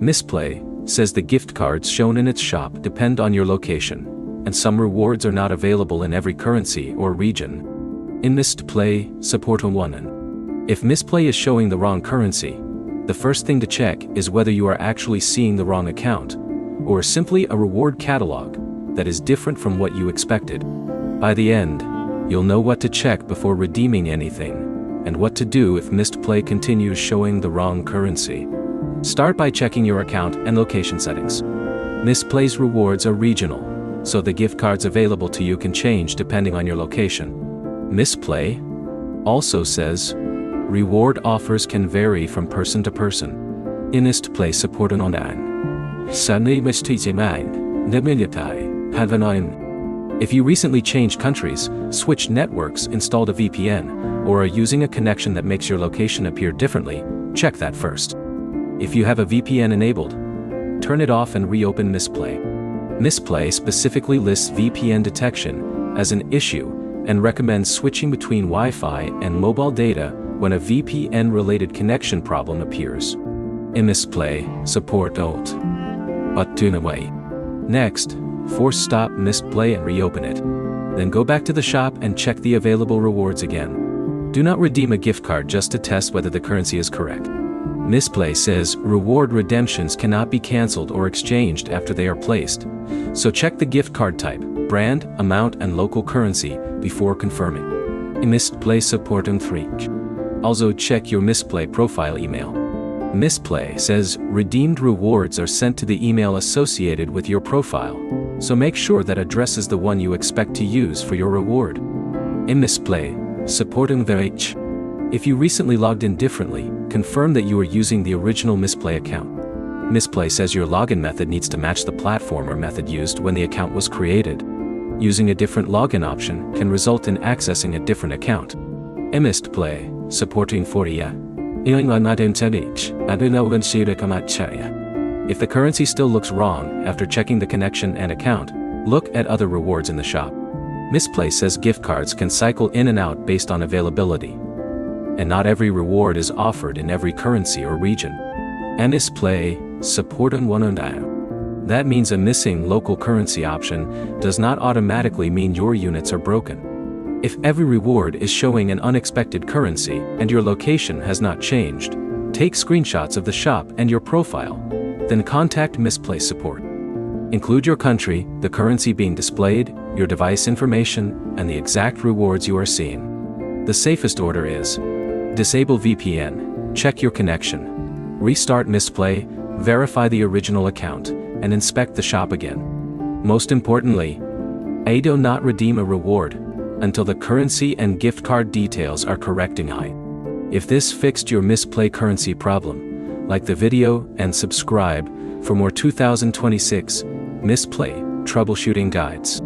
Mistplay says the gift cards shown in its shop depend on your location, and some rewards are not available in every currency or region. In Mistplay, support one. If Mistplay is showing the wrong currency, the first thing to check is whether you are actually seeing the wrong account, or simply a reward catalog that is different from what you expected. By the end, you'll know what to check before redeeming anything, and what to do if Mistplay continues showing the wrong currency. Start by checking your account and location settings. Misplay's rewards are regional, so the gift cards available to you can change depending on your location. Mistplay also says reward offers can vary from person to person. In Mistplay support online. If you recently changed countries, switched networks, installed a VPN, or are using a connection that makes your location appear differently, check that first. If you have a VPN enabled, turn it off and reopen Mistplay. Mistplay specifically lists VPN detection as an issue and recommends switching between Wi-Fi and mobile data when a VPN-related connection problem appears. In Mistplay, support Alt. But tune away. Next, force stop Mistplay and reopen it. Then go back to the shop and check the available rewards again. Do not redeem a gift card just to test whether the currency is correct. Mistplay says reward redemptions cannot be canceled or exchanged after they are placed, so check the gift card type, brand, amount, and local currency before confirming. In Mistplay support and 3. Also check your Mistplay profile email. Mistplay says redeemed rewards are sent to the email associated with your profile, so make sure that address is the one you expect to use for your reward. In Mistplay, support and 3. If you recently logged in differently, confirm that you are using the original Mistplay account. Mistplay says your login method needs to match the platform or method used when the account was created. Using a different login option can result in accessing a different account. Mistplay, supporting 4. If the currency still looks wrong after checking the connection and account, look at other rewards in the shop. Mistplay says gift cards can cycle in and out based on availability, and not every reward is offered in every currency or region. Mistplay, support and 1. That means a missing local currency option does not automatically mean your units are broken. If every reward is showing an unexpected currency and your location has not changed, take screenshots of the shop and your profile, then contact Mistplay support. Include your country, the currency being displayed, your device information, and the exact rewards you are seeing. The safest order is disable VPN, check your connection, restart Mistplay, verify the original account, and inspect the shop again. Most importantly, do not redeem a reward until the currency and gift card details are correct. If this fixed your Mistplay currency problem, like the video and subscribe for more 2026 Mistplay troubleshooting guides.